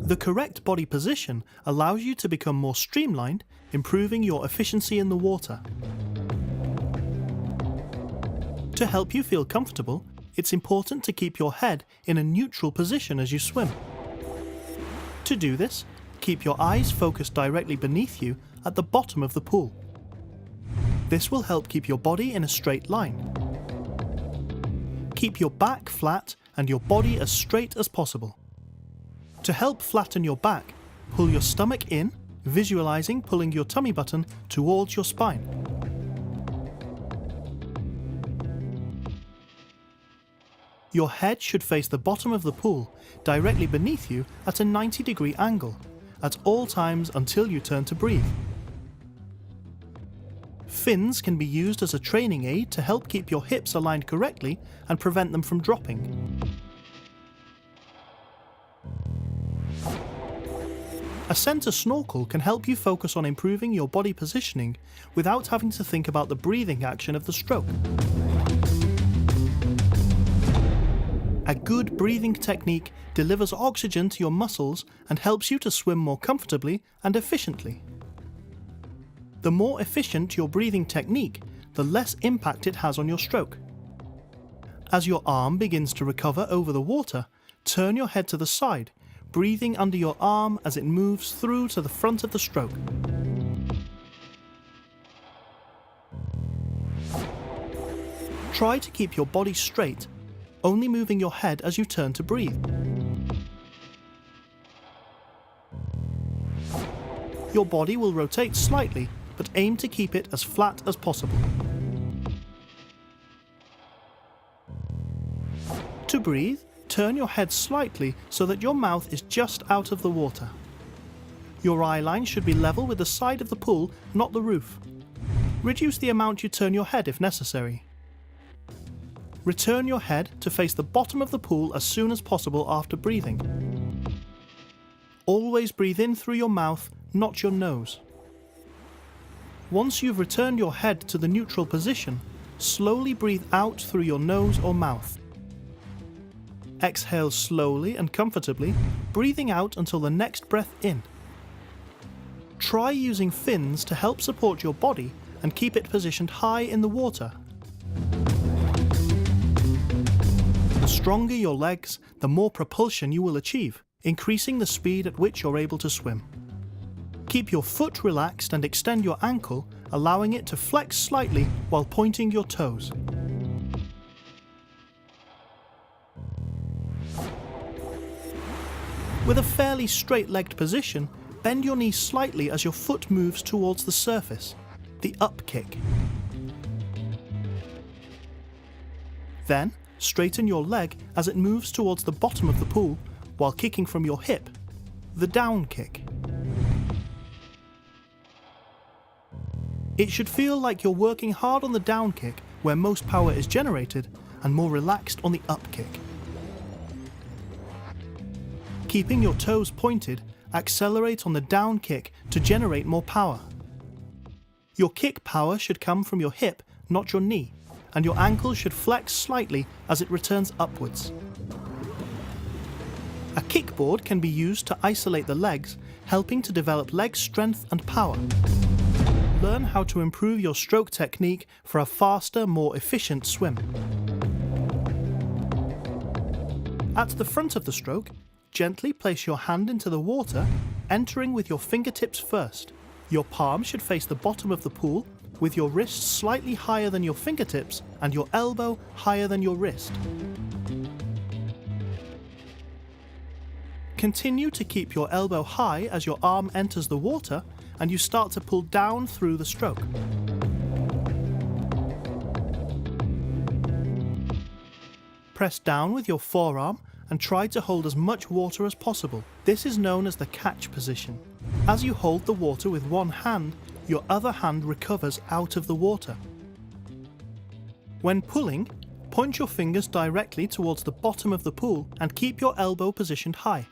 The correct body position allows you to become more streamlined, improving your efficiency in the water. To help you feel comfortable, it's important to keep your head in a neutral position as you swim. To do this, keep your eyes focused directly beneath you at the bottom of the pool. This will help keep your body in a straight line. Keep your back flat and your body as straight as possible. To help flatten your back, pull your stomach in, visualizing pulling your tummy button towards your spine. Your head should face the bottom of the pool, directly beneath you at a 90-degree angle, at all times until you turn to breathe. Fins can be used as a training aid to help keep your hips aligned correctly and prevent them from dropping. A center snorkel can help you focus on improving your body positioning without having to think about the breathing action of the stroke. A good breathing technique delivers oxygen to your muscles and helps you to swim more comfortably and efficiently. The more efficient your breathing technique, the less impact it has on your stroke. As your arm begins to recover over the water, turn your head to the side, breathing under your arm as it moves through to the front of the stroke. Try to keep your body straight, only moving your head as you turn to breathe. Your body will rotate slightly, but aim to keep it as flat as possible. To breathe, turn your head slightly so that your mouth is just out of the water. Your eye line should be level with the side of the pool, not the roof. Reduce the amount you turn your head if necessary. Return your head to face the bottom of the pool as soon as possible after breathing. Always breathe in through your mouth, not your nose. Once you've returned your head to the neutral position, slowly breathe out through your nose or mouth. Exhale slowly and comfortably, breathing out until the next breath in. Try using fins to help support your body and keep it positioned high in the water. The stronger your legs, the more propulsion you will achieve, increasing the speed at which you're able to swim. Keep your foot relaxed and extend your ankle, allowing it to flex slightly while pointing your toes. With a fairly straight-legged position, bend your knee slightly as your foot moves towards the surface, the up kick. Then, straighten your leg as it moves towards the bottom of the pool while kicking from your hip, the down kick. It should feel like you're working hard on the down kick where most power is generated and more relaxed on the up kick. Keeping your toes pointed, accelerate on the down kick to generate more power. Your kick power should come from your hip, not your knee, and your ankle should flex slightly as it returns upwards. A kickboard can be used to isolate the legs, helping to develop leg strength and power. Learn how to improve your stroke technique for a faster, more efficient swim. At the front of the stroke, gently place your hand into the water, entering with your fingertips first. Your palm should face the bottom of the pool, with your wrist slightly higher than your fingertips and your elbow higher than your wrist. Continue to keep your elbow high as your arm enters the water and you start to pull down through the stroke. Press down with your forearm and try to hold as much water as possible. This is known as the catch position. As you hold the water with one hand, your other hand recovers out of the water. When pulling, point your fingers directly towards the bottom of the pool and keep your elbow positioned high.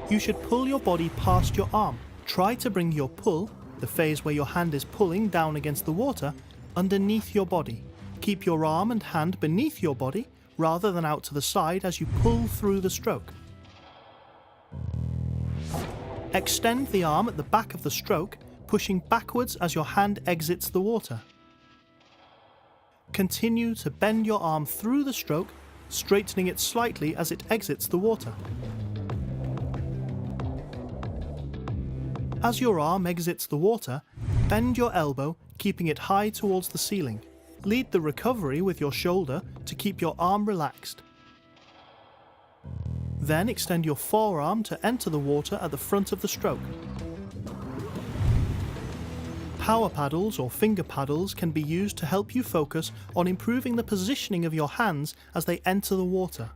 You should pull your body past your arm. Try to bring your pull, the phase where your hand is pulling down against the water, underneath your body. Keep your arm and hand beneath your body rather than out to the side as you pull through the stroke. Extend the arm at the back of the stroke, pushing backwards as your hand exits the water. Continue to bend your arm through the stroke, straightening it slightly as it exits the water. As your arm exits the water, bend your elbow, keeping it high towards the ceiling. Lead the recovery with your shoulder to keep your arm relaxed. Then extend your forearm to enter the water at the front of the stroke. Power paddles or finger paddles can be used to help you focus on improving the positioning of your hands as they enter the water.